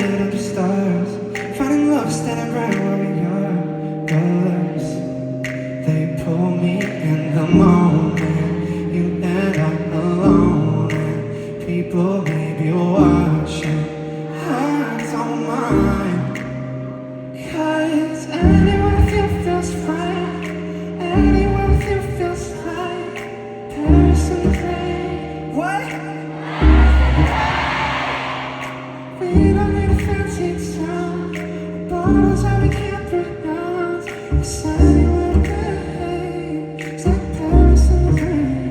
lit under stars, finding love standing right where we are. Your lips, they pull me in the moment. You and I alone, and people may be watching. I don't mind, 'cause anyone with you feels right. Anyone with you feels like Paris and rain. What? We don't need a fancy town, bottles that we can't pronounce. It's anywhere rain. It's like Paris and rain.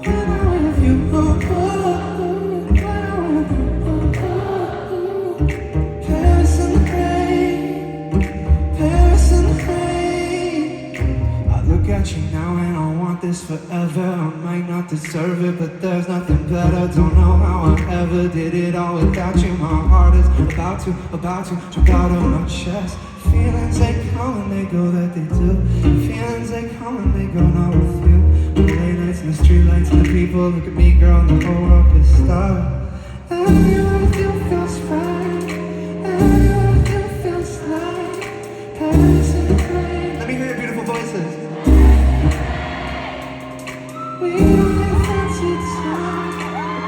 When I'm with you, when I'm with you, Paris and rain, Paris and rain. I look at you now and I want this forever. I might not deserve it, but there's nothing better. Don't know how I ever did it all without you. My heart is about to jump out of my chest. Feelings they come and they go, that they do. Feelings they come and they go, not with you. The late nights and the street lights and the people look at me, girl, and the whole world is stopped. Everyone with you feels right. Everyone with you feels like Paris and rain. Let me hear your beautiful voices. We don't need a fancy town,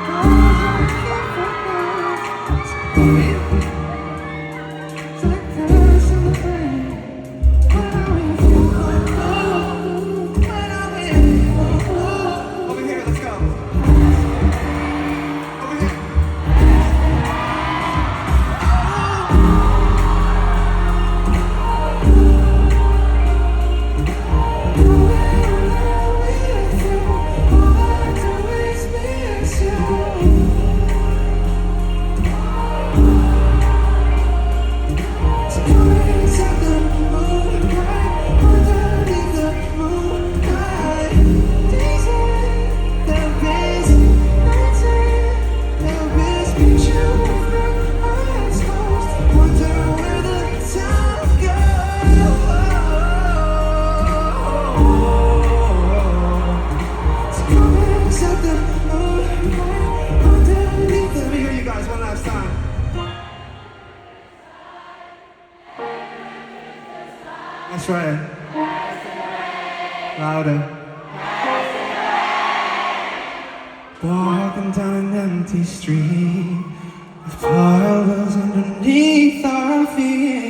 bottles that we can't pronounce. It's like Paris and rain. When I'm with you, when I'm with you. Over here, let's go. Over here. That's right. Louder. Walking down an empty street with puddles underneath our feet.